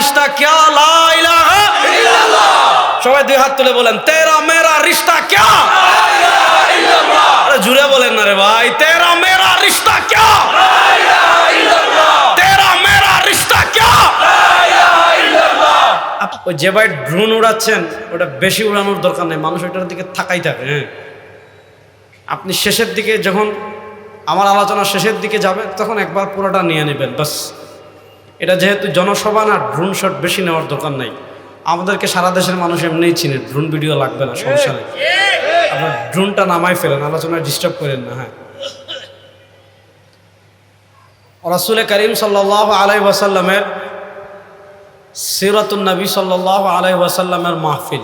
रिश्ता क्या ला इलाहा इल्लल्लाह। সবাই দুই হাত তুলে বলেন তেরা মেরা রিশতা क्या লা ইলাহা ইল্লাল্লাহ। আরে জুড়ে বলেন না রে ভাই, তেরা মেরা রিশতা क्या লা ইলাহা ইল্লাল্লাহ। তেরা মেরা রিশতা क्या লা ইলাহা ইল্লাল্লাহ। ওই যে ভাই ড্রোন উড়াচ্ছেন ওটা বেশি উড়ানোর দরকার নেই, মানুষ ওটার দিকে তাকাই থাকে। হ্যাঁ, আপনি শেষের দিকে যখন আমার আলোচনা শেষের দিকে যাবে তখন একবার পুরোটা নিয়ে নেবেন বাস। এটা যেহেতু জনসভা না, ড্রোন শট বেশি নেওয়ার দরকার নাই। আমাদেরকে সারা দেশের মানুষ এমনিই চিনে, ড্রোন ভিডিও লাগবে না, সমস্যা নেই। আপনার ড্রোনটা নামাই ফেলেন, আলোচনায় ডিস্টার্ব করেন না। হ্যাঁ, রাসূল করিম সাল্লাল্লাহু আলাইহি ওয়াসাল্লামের সিরাতুন নবী সাল্লাল্লাহু আলাইহি ওয়াসাল্লামের মাহফিল।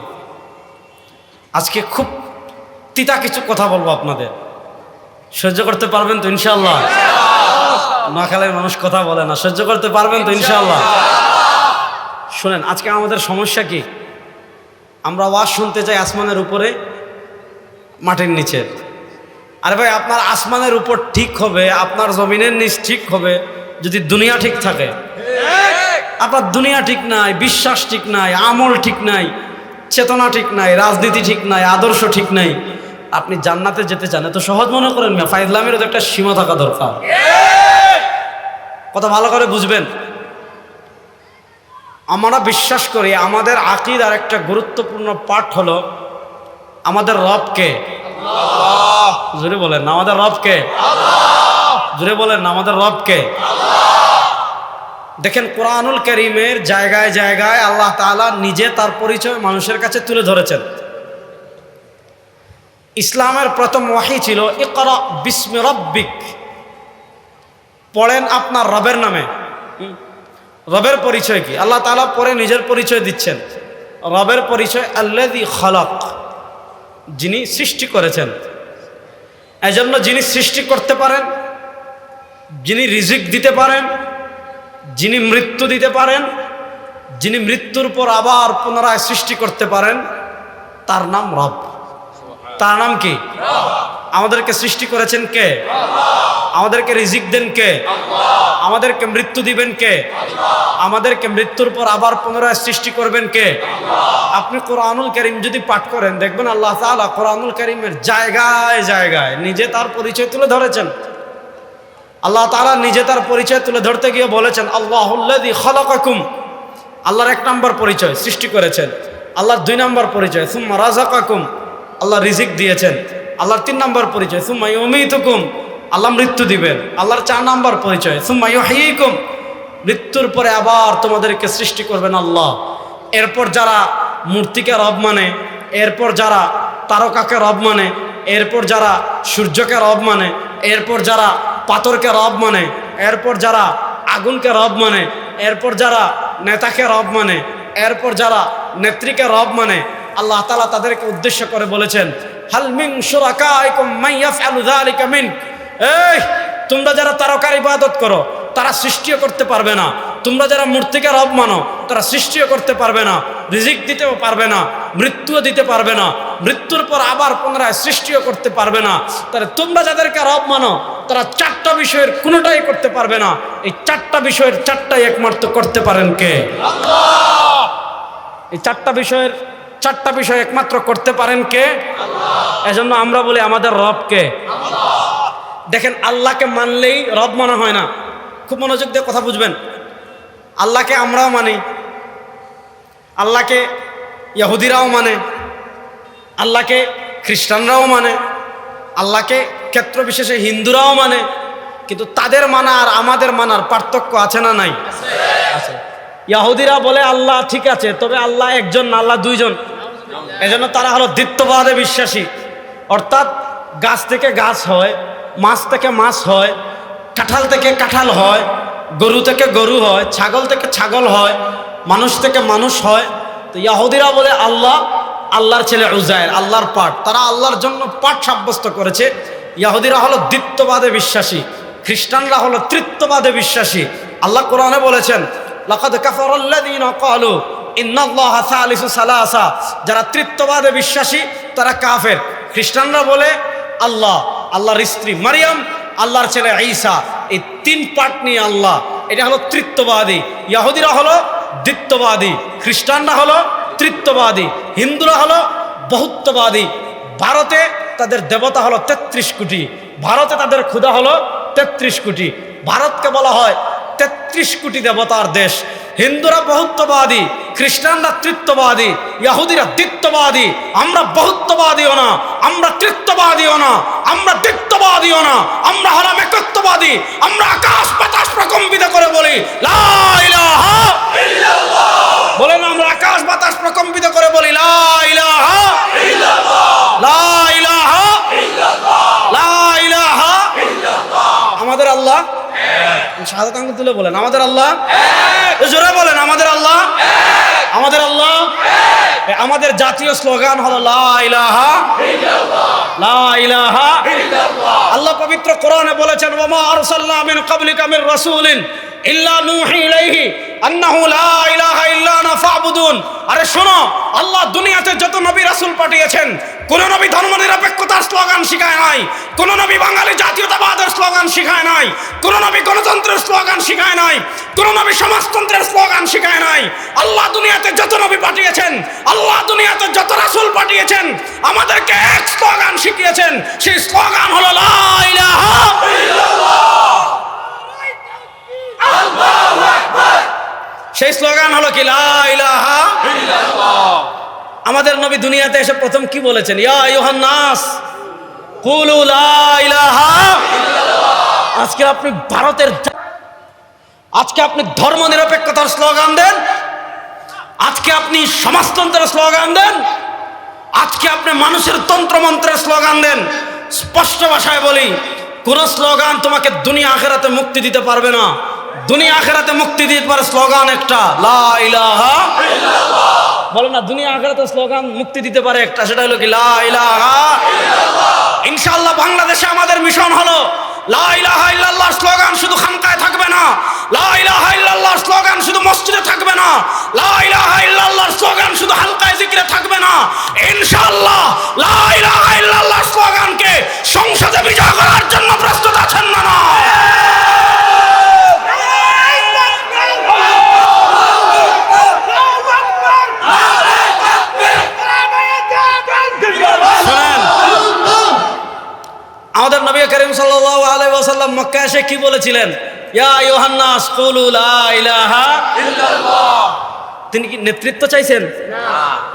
আজকে খুব তিতা কিছু কথা বলবো আপনাদের, সহ্য করতে পারবেন তো ইনশাআল্লাহ? না খেলে মানুষ কথা বলে না, সহ্য করতে পারবেন তো ইনশাআল্লাহ? শুনেন, আজকে আমাদের সমস্যা কি? আমরা ওয়াজ শুনতে চাই আসমানের উপরে, মাটির নিচে। আরে ভাই, আপনার আসমানের উপর ঠিক হবে, আপনার জমিনের নিচ ঠিক হবে যদি দুনিয়া ঠিক থাকে। আপনার দুনিয়া ঠিক নাই, বিশ্বাস ঠিক নাই, আমল ঠিক নাই, চেতনা ঠিক নাই, রাজনীতি ঠিক নাই, আদর্শ ঠিক নাই, আপনি জান্নাতে যেতে চান এত সহজ মনে করেন না? ফাইজলামের তো একটা সীমা থাকা দরকার। কথা ভালো করে বুঝবেন। আমরা বিশ্বাস করি আমাদের আকীদার একটা গুরুত্বপূর্ণ পাঠ হলো আমাদের রবকে। আল্লাহ। জোরে বলেন না আমাদের রবকে। আল্লাহ। জোরে বলেন না আমাদের রবকে। আল্লাহ। দেখেন কোরআনুল কারীমের জায়গায় জায়গায় আল্লাহ তাআলা নিজে তার পরিচয় মানুষের কাছে তুলে ধরেছেন। ইসলামের প্রথম ওয়াহি ছিল ইকরা বিসমি রাব্বিক, পড়েন আপনার রবের নামে। রবের পরিচয় কি? আল্লাহ তাআলা পরে নিজের পরিচয় দিচ্ছেন। রবের পরিচয় আল্লাযী খালাক, যিনি সৃষ্টি করেছেন। এজন্য যিনি সৃষ্টি করতে পারেন, যিনি রিজিক দিতে পারেন, যিনি মৃত্যু দিতে পারেন, যিনি মৃত্যুর পর আবার পুনরায় সৃষ্টি করতে পারেন, তার নাম রব। তার নাম কি? আমাদেরকে সৃষ্টি করেছেন কে? আমাদেরকে রিজিক দেন কে? আমাদেরকে মৃত্যু দিবেন কে? আমাদেরকে মৃত্যুর পর আবার পুনরায় সৃষ্টি করবেন কে? আপনি কোরআনুল কারীম যদি পাঠ করেন দেখবেন আল্লাহ তাআলা কোরআনুল কারীমের জায়গায় জায়গায় নিজে তার পরিচয় তুলে ধরেছেন। আল্লাহ তাআলা নিজে তার পরিচয় তুলে ধরতে গিয়ে বলেছেন আল্লাহুল্লাযী খালাকাকুম, আল্লাহর 1 নম্বর পরিচয় সৃষ্টি করেছেন। আল্লাহর 2 নম্বর পরিচয় সুম্মা রাযাকাকুম, আল্লাহ রিজিক দিয়েছেন। আল্লাহর 3 নম্বর পরিচয় সুম্মা ইউমীতুকুম, আল্লাহ মৃত্যু দিবেন। আল্লাহর 4 নম্বর পরিচয় সুম্মা ইউহয়ীকুম, মৃত্যুর পরে আবার তোমাদেরকে সৃষ্টি করবেন আল্লাহ। এরপর যারা মূর্তিকে রব মানে, এরপর যারা তারকাকে রব মানে, এরপর যারা সূর্যকে রব মানে, এরপর যারা পাথরকে রব মানে, এরপর যারা আগুনকে রব মানে, এরপর যারা নেতাকে রব মানে, এরপর যারা নেত্রীকে রব মানে, আল্লাহ তাআলা তাদেরকে উদ্দেশ্য করে বলেছেন হাল মিন শুরাকাইকুম মান ইয়াফআলু যালিকা মিন, এই তোমরা যারা তারকার ইবাদত করো তারা সৃষ্টিও করতে পারবে না, তোমরা যারা মূর্তিকে রব মানো তারা সৃষ্টিও করতে পারবে না, রিজিক দিতেও পারবে না, মৃত্যুও দিতে পারবে না, মৃত্যুর পর আবার পুনরায় সৃষ্টিও করতে পারবে না। তাহলে তোমরা যাদেরকে রব মানো তারা 4টা বিষয়ের কোনোটাই করতে পারবে না। এই 4টা বিষয়ের 4টাই একমাত্র করতে পারেন কে? আল্লাহ। এই 4টা বিষয় একমাত্র করতে পারেন কে? আল্লাহ। এজন্য আমরা বলি আমাদের রব কে? আল্লাহ। দেখেন, আল্লাহকে মানলেই রব মানা হয় না। খুব মনোযোগ দিয়ে কথা বুঝবেন। আল্লাহকে আমরাও মানি, আল্লাহকে ইহুদিরাও মানে, আল্লাহকে খ্রিস্টানরাও মানে, আল্লাহকে ক্ষেত্র বিশেষে হিন্দুরাও মানে, কিন্তু তাদের মানা আর আমাদের মানার পার্থক্য আছে না নাই? আছে। ইহুদিরা বলে আল্লাহ ঠিক আছে, তবে আল্লাহ একজন না, আল্লাহ 2 জন। এজন্য তারা হলো দ্বিত্ববাদে বিশ্বাসী। অর্থাৎ গাছ থেকে গাছ হয়, মাছ থেকে মাছ হয়, কাঁঠাল থেকে কাঁঠাল হয়, গরু থেকে গরু হয়, ছাগল থেকে ছাগল হয়, মানুষ থেকে মানুষ হয়। তো ইহুদিরা বলে আল্লাহ আল্লাহর ছেলে উজায়ের, আল্লাহর পাঠ। তারা আল্লাহর জন্য পাঠ সাব্যস্ত করেছে। ইহুদিরা হলো দ্বিত্ববাদে বিশ্বাসী, খ্রিস্টানরা হলো তৃত্ববাদে বিশ্বাসী। আল্লাহ কোরআনে বলেছেন লাকাদ কাফারাল্লাযীনা ক্বালু ইন্নাল্লাহা সালিসু সালাসা, যারা তৃত্ববাদে বিশ্বাসী তারা কাফের। খ্রিস্টানরা বলে আল্লাহ, আল্লাহর স্ত্রী মারিয়াম, আল্লাহর ছেলে ঈসা, এই 3 পার্ট নিয়ে আল্লাহ, এটা হলো তৃত্ববাদী। ইহুদিরা হলো দ্বিত্ববাদী, খ্রিস্টানরা হলো তৃত্ববাদী, হিন্দুরা হলো বহুত্ববাদী। ভারতে তাদের দেবতা হলো 33 কোটি, ভারতে তাদের ক্ষুধা হলো 33 কোটি। ভারতকে বলা হয় 33 কোটি দেবতার দেশ। হিন্দুরা বহুত্ববাদী, খ্রিস্টানরা তৃত্ববাদী, ইহুদিরা দ্বিত্ববাদী। আমরা বহুত্ববাদীও না, আমরা তৃত্ববাদীও না, আমরা দ্বিত্ববাদীও না, আমরা হলাম একত্ববাদী। আমরা আকাশ বাতাস প্রকম্পিত করে বলি লা ইলাহা ইল্লাল্লাহ। বলেন আমরা আকাশ বাতাস প্রকম্পিত করে বলি লা ইলাহা ইল্লাল্লাহ, লা ইলাহা ইল্লাল্লাহ, লা ইলাহা ইল্লাল্লাহ। আমাদের আল্লাহ এক। শাহাদাত আঙ্গুল তুলে বলেন আমাদের আল্লাহ এক। জোরে বলেন আমাদের আল্লাহ এক। আমাদের আল্লাহ এক। আমাদের জাতীয় স্লোগান হলো লা ইলাহা ইল্লাল্লাহ, লা ইলাহা ইল্লাল্লাহ। আল্লাহ পবিত্র কোরআনে বলেছেন ওয়া মা আরসালনা মিন ক্বাবলিকা মির রাসূলিন ইল্লা নূহি ইলাইহি আন্নাহু লা ইলাহা ইল্লা আনা ফাবুদুন। আরে শোনো, আল্লাহ দুনিয়াতে যত নবী রাসূল পাঠিয়েছেন, কোন নবী ধর্মনিরপেক্ষতার স্লোগান শিখায় নাই, কোন নবী বাঙালি জাতীয়তাবাদের স্লোগান শিখায় নাই, কোন নবী গণতন্ত্রের স্লোগান শিখায় নাই, কোন নবী সমাজতন্ত্রের স্লোগান শিখায় নাই। আল্লাহ দুনিয়াতে যত নবী পাঠিয়েছেন, আল্লাহ দুনিয়াতে যত রাসূল পাঠিয়েছেন, আমাদেরকে এক স্লোগান শিখিয়েছেন। সেই স্লোগান হলো লা ইলাহা ইল্লাল্লাহ, আল্লাহু আকবার। সেই স্লোগান হলো কি লা ইলাহা ইল্লাল্লাহ। আমাদের নবী দুনিয়াতে এসে প্রথম কি বলেছেন? ইয়া আইয়ুহান নাস কুলু লা ইলাহা ইল্লাল্লাহ। আজকে আপনি ভারতের, আজকে আপনি ধর্মনিরপেক্ষতার স্লোগান দেন, আজকে আপনি সমাজতন্ত্রের স্লোগান দেন, আজকে আপনি মানুষের তন্ত্রমন্ত্রের স্লোগান দেন। স্পষ্ট ভাষায় বলি, কোন স্লোগান তোমাকে দুনিয়া আখিরাতে মুক্তি দিতে পারবে না। দুনিয়া আখিরাতে মুক্তি দিতে পারে স্লোগান একটা, লা ইলাহা ইল্লাল্লাহ। বলে না, দুনিয়া আখিরাতে স্লোগান মুক্তি দিতে পারে একটা, সেটা হলো কি লা ইলাহা ইল্লাল্লাহ। ইনশাআল্লাহ বাংলাদেশে আমাদের মিশন হলো লা ইলাহা ইল্লাল্লাহর স্লোগান শুধু খানকায় থাকবে না, লা ইলাহা ইল্লাল্লাহর স্লোগান শুধু মসজিদে থাকবে না, লা ইলাহা ইল্লাল্লাহর স্লোগান শুধু হালকায় জিকিরে থাকবে না। ইনশাআল্লাহ লা ইলাহা ইল্লাল্লাহর স্লোগানকে সংসদে বিজয় করার জন্য প্রস্তুত আছেন না? না। আমাদের নবী করিম সাল্লাল্লাহু আলাইহি ওয়াসাল্লাম মক্কা এসে কি বলেছিলেন? ইয়া আইয়ুহান নাস কুলু লা ইলাহা ইল্লাল্লাহ। তিনি কি নেতৃত্ব চাইছেন?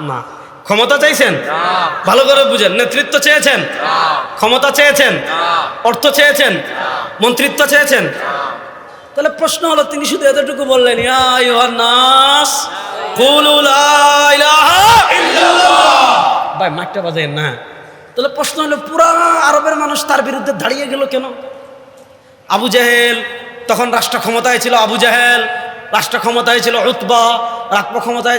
না। ক্ষমতা চাইছেন? না। ভালো করে বুঝেন, নেতৃত্ব চেয়েছেন? না। ক্ষমতা চেয়েছেন? না। অর্থ চেয়েছেন? না। মন্ত্রিত্ব চেয়েছেন? না। তাহলে প্রশ্ন হলো, তিনি শুধু এতটুকু বললেন ইয়া আইয়ুহান নাস কুলু লা ইলাহা ইল্লাল্লাহ। ভাই মাইকটা বাজেন না। তাহলে প্রশ্ন হলো, পুরা আরবের মানুষ তার বিরুদ্ধে দাঁড়িয়ে গেল কেন? আবু জেহেল তখন রাষ্ট্র ক্ষমতায় ছিল, আবু জেহেল রাষ্ট্র ক্ষমতায় ছিল, উতবা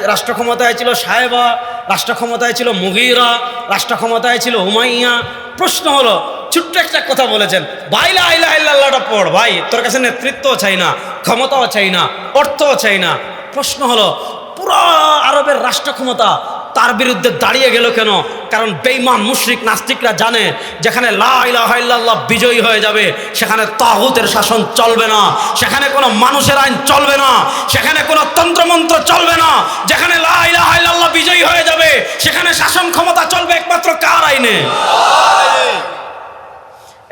রাষ্ট্র ক্ষমতায় ছিল, সাহেবা রাষ্ট্র ক্ষমতায় ছিল, মুগীরা রাষ্ট্র ক্ষমতায় ছিল, উমাইয়া। প্রশ্ন হলো, ছোট্ট একটা কথা বলেছেন, ভাই লা ইলাহা ইল্লাল্লাহটা পড়, ভাই তোর কাছে নেতৃত্বও চাই না, ক্ষমতাও চাই না, অর্থও চাই না। প্রশ্ন হলো, পুরা আরবের রাষ্ট্র ক্ষমতা তার বিরুদ্ধে দাঁড়িয়ে গেল কেন? কারণ বেঈমান মুশরিক নাস্তিকরা জানে, যেখানে লা ইলাহা ইল্লাল্লাহ বিজয়ী হয়ে যাবে সেখানে তাগুতের শাসন চলবে না, সেখানে কোনো মানুষের আইন চলবে না, সেখানে কোনো তন্ত্রমন্ত্র চলবে না। যেখানে লা ইলাহা ইল্লাল্লাহ বিজয়ী হয়ে যাবে সেখানে শাসন ক্ষমতা চলবে একমাত্র কার আইনে?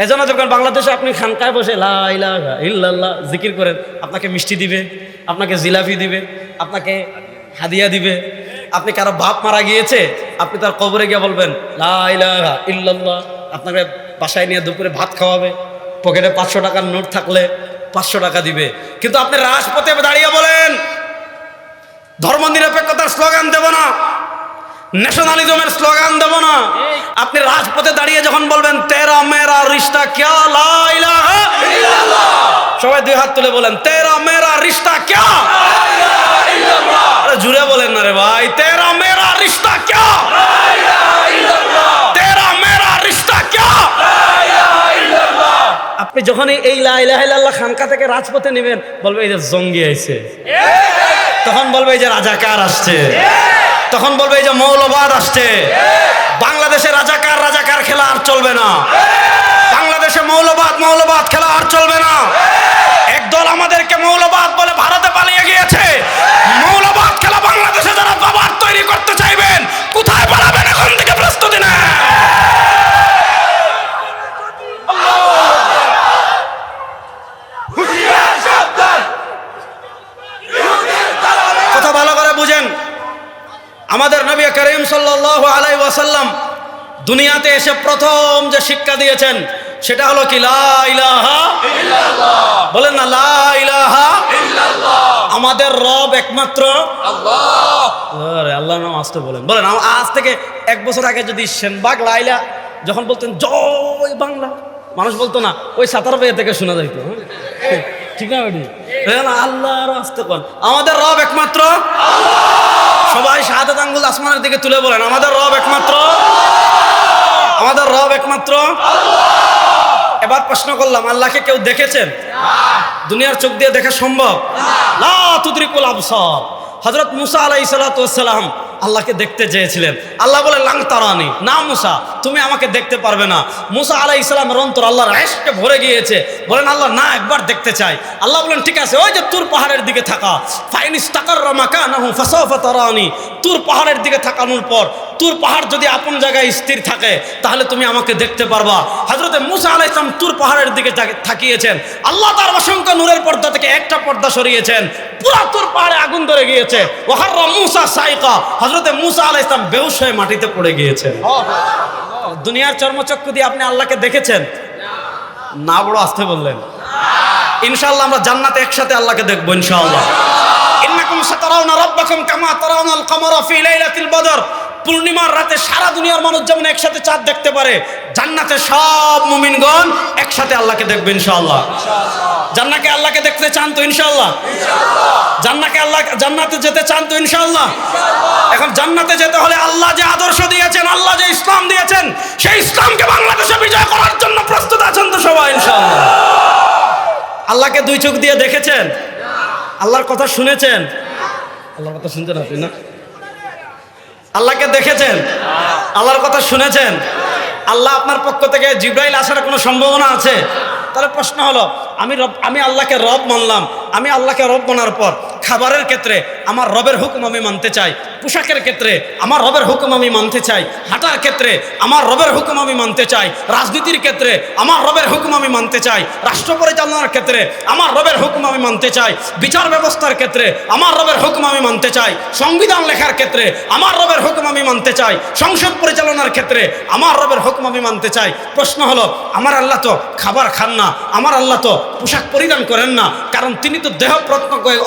এজন্য যখন বাংলাদেশে আপনি খানকায় বসে লা ইলাহা ইল্লাল্লাহ জিকির করেন, আপনাকে মিষ্টি দিবে, আপনাকে জিলাপি দিবে, আপনাকে হাদিয়া দিবে। আপনি কারো বাপ মারা গিয়েছে, আপনি তার কবরে গিয়ে বলবেন লা ইলাহা ইল্লাল্লাহ, আপনাকে বাসায় নিয়ে দুপুরে ভাত খাওয়াবে, পকেটে 500 টাকার নোট থাকলে 500 টাকা দিবে। কিন্তু আপনি রাজপথে দাঁড়িয়ে বলেন ধর্ম নিরপেক্ষতার স্লোগান দেব না, ন্যাশনালিজমের স্লোগান দেব না। আপনি রাজপথে দাঁড়িয়ে যখন বলবেন তেরা মেরা রিশতা ক্যা, লা ইলাহা ইল্লাল্লাহ, সবাই দুই হাত তুলে বলেন তেরা মেরা রিশতা ক্যা, লা ইলাহা ইল্লাল্লাহ। আরে জুড়ে বলেন না রে ভাই, তেরা মেরা রিশতা ক্যা, লা ইলাহা ইল্লাল্লাহ, তেরা মেরা রিশতা ক্যা, লা ইলাহা ইল্লাল্লাহ। আপনি যখন এই লা ইলাহা ইল্লাল্লাহ খানকা থেকে রাজপথে নেবেন, বলবে এই যে জঙ্গি আইছে, তখন বলবে এই যে রাজাকার আসছে, তখন বলবে এই যে মৌলবাদ আসছে। বাংলাদেশে রাজাকার খেলা আর চলবে না, বাংলাদেশে মৌলবাদ খেলা আর চলবে না। একদল আমাদেরকে মৌলবাদ বলে ভারতে পালিয়ে গিয়েছে, আমাদের নবী করিম সাল্লাল্লাহু আলাইহি ওয়াসাল্লাম দুনিয়াতে এসে প্রথম যে শিক্ষা দিয়েছেন সেটা হলো কি লা ইলাহা ইল্লাল্লাহ। বলেন না লা ইলাহা ইল্লাল্লাহ। আমাদের রব একমাত্র আল্লাহ। আরে আল্লাহর নাম আসতে বলেন। বলেন আজ থেকে 1 বছর আগে যদি সেনবাগ লাইলা যখন বলতেন জয় বাংলা, মানুষ বলতো না, ওই সাতার বেয়ে থেকে শোনা যাইতো। ঠিক না ওটি? আল্লাহর আসতে বলেন আমাদের রব একমাত্র আল্লাহ। সবাই শাহাদাত আঙ্গুল আসমানের দিকে তুলে বলেন আমাদের রব একমাত্র, আমাদের রব একমাত্র আল্লাহ। এবার প্রশ্ন করলাম, আল্লাহকে কেউ দেখেছেন? দুনিয়ার চোখ দিয়ে দেখা সম্ভব? লা তুদরিকুল আবসার। হযরত মুসা আলাইহিস সালাতু ওয়াস সালাম আল্লাহকে দেখতে চেয়েছিলেন। আল্লাহ বলে লাং তারানি, না মুসা তুমি আমাকে দেখতে পারবে না। মুসা আলাইহিস সালামের অন্তর আল্লাহর ইশকে ভরে গিয়েছে, বলেন আল্লাহ না একবার দেখতে চাই। আল্লাহ বলেন ঠিক আছে, ওই যে তুর পাহাড়ের দিকে থাকা, ফাইনিস্তাকাররা মাকানাহু ফাসাওফা তারানি। তুর পাহাড়ের দিকে তাকানোর পর তুর পাহাড় যদি আপন জায়গায় স্থির থাকে তাহলে তুমি আমাকে দেখতে পারবা। হযরত মুসা আলাইহিস সালাম তুর পাহাড়ের দিকে তাকিয়েছেন, আল্লাহ তার অসংখ্য নূরের পর্দা থেকে একটা পর্দা সরিয়েছেন, পুরা তুর পাহাড়ে আগুন ধরে গিয়েছে। ওয়াখাররা মুসা সাইকা, হযরত মুসা আলাইহিস সালাম বেহুশ হয়ে মাটিতে পড়ে গিয়েছেন। দুনিয়ার চর্মচক্ষু দিয়ে আপনি আল্লাহকে দেখেছেন? না, বড় আস্তে বললেন। ইনশাআল্লাহ আমরা জান্নাতে একসাথে আল্লাহকে দেখবো ইনশাআল্লাহ। ইন্নাকুম সাতারাউনা রাব্বাকুম কামা তারাউনাল কমারা ফি লাইলাতিল বদর। পূর্ণিমার রাতে সারা দুনিয়ার মানুষ যেমন একসাথে চাঁদ দেখতে পারে, জান্নাতে সব মুমিনগণ একসাথে আল্লাহকে দেখবে ইনশাআল্লাহ। জান্নাতে আল্লাহকে দেখতে চান তো ইনশাআল্লাহ? জান্নাতে যেতে চান তো ইনশাআল্লাহ? এখন জান্নাতে যেতে হলে আল্লাহ যে আদর্শ দিয়েছেন, আল্লাহ যে ইসলাম দিয়েছেন, সেই ইসলামকে বাংলাদেশে বিজয় করার জন্য প্রস্তুত আছেন তো সবাই ইনশাআল্লাহ? আল্লাহকে 2 চোখ দিয়ে দেখেছেন? আল্লাহর কথা শুনেছেন? আল্লাহর কথা শুনছেন আপনি না? আল্লাহকে দেখেছেন? আল্লাহর কথা শুনেছেন? আল্লাহ আপনার পক্ষ থেকে জিবরাইল আসার কোনো সম্ভাবনা আছে? তাহলে প্রশ্ন হলো, আমি আল্লাহকে রব মানলাম, আমি আল্লাহকে রব মানার পর খাবারের ক্ষেত্রে আমার রবের হুকুম আমি মানতে চাই, পোশাকের ক্ষেত্রে আমার রবের হুকুম আমি মানতে চাই, হাঁটার ক্ষেত্রে আমার রবের হুকুম আমি মানতে চাই, রাজনীতির ক্ষেত্রে আমার রবের হুকুম আমি মানতে চাই, রাষ্ট্র পরিচালনার ক্ষেত্রে আমার রবের হুকুম আমি মানতে চাই, বিচার ব্যবস্থার ক্ষেত্রে আমার রবের হুকুম আমি মানতে চাই, সংবিধান লেখার ক্ষেত্রে আমার রবের হুকুম আমি মানতে চাই, সংসদ পরিচালনার ক্ষেত্রে আমার রবের হুকুম আমি মানতে চাই। প্রশ্ন হলো, আমার আল্লাহ তো খাবার খান না, আমার আল্লাহ তো পোশাক পরিধান করেন না, কারণ তিনি তো দেহ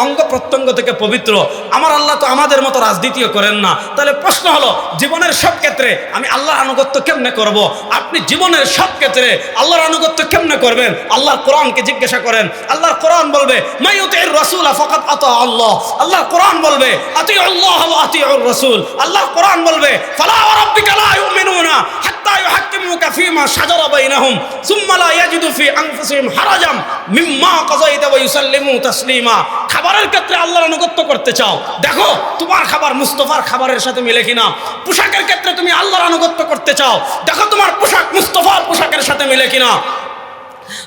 অঙ্গ প্রত্যঙ্গ থেকে পবিত্র। আমার আল্লাহ তো আমাদের মতো রাজনীতিও করেন না। তাহলে প্রশ্ন হলো, জীবনের সব ক্ষেত্রে আমি আল্লাহর আনুগত্য কেমনে করব? আপনি জীবনের সব ক্ষেত্রে আল্লাহর আনুগত্য কেমনে করবেন? আল্লাহর কোরআনকে জিজ্ঞাসা করেন। আল্লাহর কোরআন বলবে মাইয়ুতির রাসূল ফাকাত আতা আল্লাহ। আল্লাহর কোরআন বলবে আতিউ আল্লাহ ওয়া আতিউর রাসূল। আল্লাহর কোরআন বলবে ফালা ওয়া রাব্বিকা লা ইউমিনুনা হাত্তা ইউহাক্কিমুকা ফীমা শাজারা বাইনাহুম সুম্মা লা ইয়াজিদু ফি আনফুসিহিম হারাজাম মিম্মা কাযাইতা ওয়া ইউসাল্লিমু তাসলিমা। খাবারের ক্ষেত্রে আল্লাহর আনুগত্য করতে চাও, দেখো তোমার খাবার মুস্তাফার খাবারের সাথে মিলে কিনা। পোশাকের ক্ষেত্রে তুমি আল্লাহর আনুগত্য করতে চাও, দেখো তোমার পোশাক মুস্তাফার পোশাকের সাথে মিলে কিনা।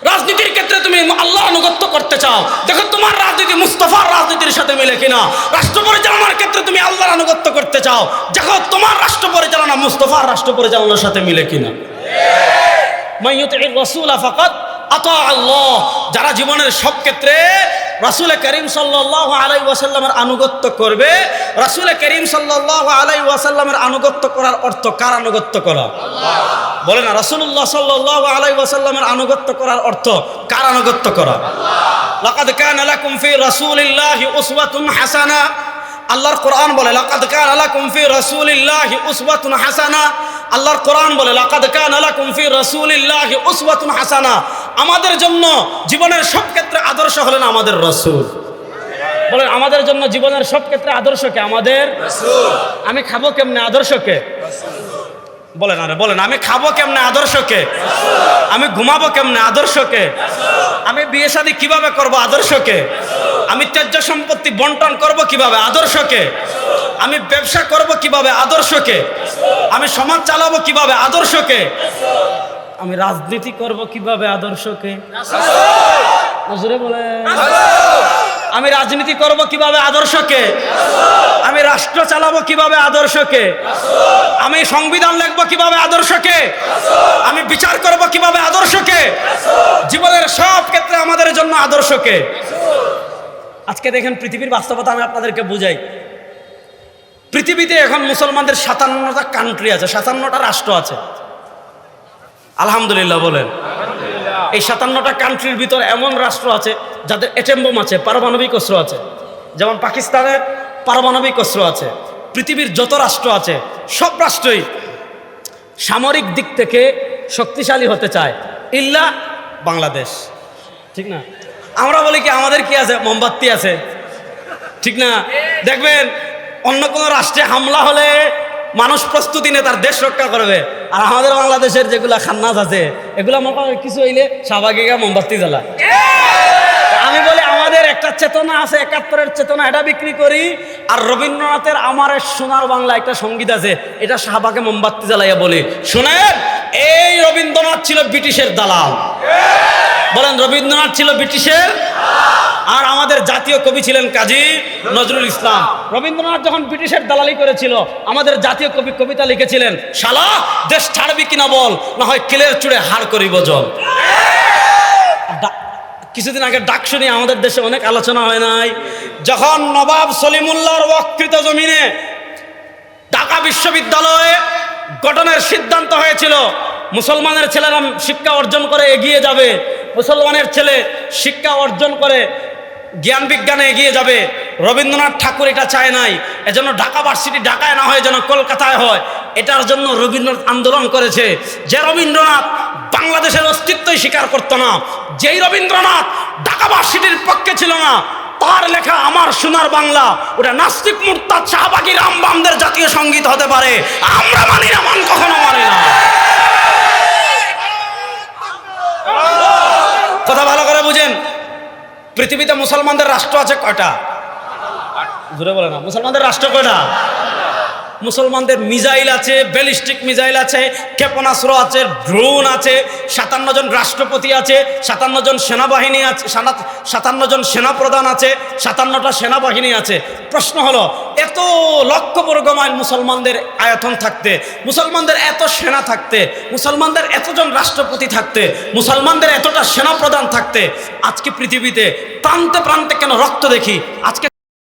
রাজনীতির ক্ষেত্রে তুমি আল্লাহর আনুগত্য করতে চাও, দেখো তোমার রাজনীতি মুস্তাফার রাজনীতির সাথে মিলে কিনা। রাষ্ট্র পরিচালনার ক্ষেত্রে তুমি আল্লাহর আনুগত্য করতে চাও, দেখো তোমার রাষ্ট্র পরিচালনা মুস্তাফার রাষ্ট্র পরিচালনার সাথে মিলে কিনা। মাইয়ুতির রাসূল ফাকাত আতা আল্লাহ। যারা জীবনের সব ক্ষেত্রে রাসূল করিম সাল্লাল্লাহু আলাইহি ওয়াসাল্লামের আনুগত্য করবে, রাসূল করিম সাল্লাল্লাহু আলাইহি ওয়াসাল্লামের আনুগত্য করার অর্থ কার আনুগত্য করা? আল্লাহ। বলে না, রাসূলুল্লাহ সাল্লাল্লাহু আলাইহি ওয়াসাল্লামের আনুগত্য করার অর্থ কার আনুগত্য করা? আল্লাহ। লাকাদ কানা লাকুম ফি রাসূলিল্লাহি উসওয়াতুন হাসানাহ। আল্লাহর কোরআন বলে লাকাদ কানা লাকুম ফি রাসূলিল্লাহি উসওয়াতুন হাসানাহ। আল্লাহর কোরআন বলে লাকাদ কানা লাকুম ফি রাসূলিল্লাহি উসওয়াতুন হাসানাহ। আমাদের জন্য জীবনের সব ক্ষেত্রে আদর্শ হলেন আমাদের রাসূল। বলেন, আমাদের জন্য জীবনের সব ক্ষেত্রে আদর্শ কে? আমাদের রাসূল। আমি খাবো কেমনে? আদর্শ কে? রাসূল। বলেন, আরে বলেন, আমি খাবো কেমনে? আদর্শ কে? রাসূল। আমি ঘুমাবো কেমনে? আদর্শ কে? রাসূল। আমি বিয়ে শাদী কিভাবে করব? আদর্শ কে? রাসূল। আমি ত্যায্য সম্পত্তি বন্টন করব কিভাবে? আদর্শ কে? রাসূল। আমি ব্যবসা করব কিভাবে? আদর্শ কে? রাসূল। আমি সমাজ চালাবো কিভাবে? আদর্শ কে? রাসূল। আমি রাজনীতি করব কিভাবে? আদর্শ কে? রাসূল। হুজুরে বলেন, আমি রাজনীতি করব কিভাবে? আদর্শ কে? রাসূল। আমি রাষ্ট্র চালাবো কিভাবে? আদর্শ কে? রাসূল। আমি সংবিধান লিখবো কিভাবে? আদর্শ কে? রাসূল। আমি বিচার করব কিভাবে? আদর্শ কে? রাসূল। জীবনের সব ক্ষেত্রে আমাদের জন্য আদর্শ কে? রাসূল। আজকে দেখেন পৃথিবীর বাস্তবতা আমি আপনাদেরকে বুঝাই। পৃথিবীতে এখন মুসলমানদের 57টা কান্ট্রি আছে, 57টা রাষ্ট্র আছে। আলহামদুলিল্লাহ বলেন। এই 57টা কান্ট্রির ভিতর এমন রাষ্ট্র আছে যাদের এটম বোম আছে, পারমাণবিক অস্ত্র আছে। যেমন পাকিস্তানের পারমাণবিক অস্ত্র আছে। পৃথিবীর যত রাষ্ট্র আছে সব রাষ্ট্রই সামরিক দিক থেকে শক্তিশালী হতে চায়, ইল্লা বাংলাদেশ। ঠিক না? আমরা বলি কি আমাদের কি আছে? মোমবাতি আছে। ঠিক না? দেখবেন অন্য কোনো রাষ্ট্রে হামলা হলে মানুষ প্রস্তুতি নিয়ে তার দেশ রক্ষা করবে, আর আমাদের বাংলাদেশের যেগুলা খান্নাস আছে এগুলা মোটামুটি কিছু হইলে স্বাভাবিক মোমবাতি জ্বালা। আমি বলি আমাদের একটা চেতনা আছে, 71-এর চেতনা, এটা বিক্রি করি। আর রবীন্দ্রনাথের আমার সোনার বাংলা একটা সঙ্গীত আছে, এটা শাহবাগে মোমবাতি জ্বালাইয়া বলি, শুনেন এই রবীন্দ্রনাথ ছিল ব্রিটিশের দালাল। বলেন রবীন্দ্রনাথ ছিল ব্রিটিশের, আর আমাদের জাতীয় কবি ছিলেন কাজী নজরুল ইসলাম। রবীন্দ্রনাথ যখন ব্রিটিশের দালালি করেছিল, আমাদের জাতীয় কবি কবিতা লিখেছিলেন, শালা দেশ ছাড়বি কিনা বল, না হয় কিলের চুড়ে হার করিব জল। কিছুদিন আগে ডাকশুনি আমাদের দেশে অনেক আলোচনা হয় নাই, যখন নবাব সলিমুল্লাহর ওয়াককৃত জমিনে ঢাকা বিশ্ববিদ্যালয়ে গঠনের সিদ্ধান্ত হয়েছিল, মুসলমানের ছেলেরা শিক্ষা অর্জন করে এগিয়ে যাবে, মুসলমানের ছেলে শিক্ষা অর্জন করে জ্ঞান বিজ্ঞানে এগিয়ে যাবে। রবীন্দ্রনাথ ঠাকুর এটা চায় নাই, এজন্য ঢাকা ভার্সিটি ঢাকায় না হয় যেন কলকাতায় হয়, এটার জন্য রবীন্দ্রনাথ আন্দোলন করেছে। যে রবীন্দ্রনাথ বাংলাদেশের অস্তিত্বই স্বীকার করতো না, যেই রবীন্দ্রনাথ ঢাকা ভার্সিটির পক্ষে ছিল না, তার লেখা আমার সোনার বাংলা ওটা নাস্তিক মুরতাদ শাহবাগী রামবামদের জাতীয় সঙ্গীত হতে পারে, আমরা মানি না, মান কখনো মানি না। কথা ভালো করে বুঝেন, পৃথিবীতে মুসলমানদের রাষ্ট্র আছে কয়টা? জোরে বলে না, মুসলমানদের রাষ্ট্র কয়টা? মুসলমানদের মিসাইল আছে, ব্যালিস্টিক মিসাইল আছে, ক্ষেপণাস্ত্র আছে, ড্রোন আছে, 57 জন রাষ্ট্রপতি আছে, 57 জন সেনাবাহিনী আছে, 57 জন সেনাপ্রধান আছে, 57টা সেনাবাহিনী আছে। প্রশ্ন হলো, এত লক্ষ বর্গ মাইল মুসলমানদের আয়তন থাকতে, মুসলমানদের এত সেনা থাকতে, মুসলমানদের এতজন রাষ্ট্রপতি থাকতে, মুসলমানদের এতটা সেনাপ্রধান থাকতে, আজকে পৃথিবীতে প্রান্তে প্রান্তে কেন রক্ত দেখি? আজকে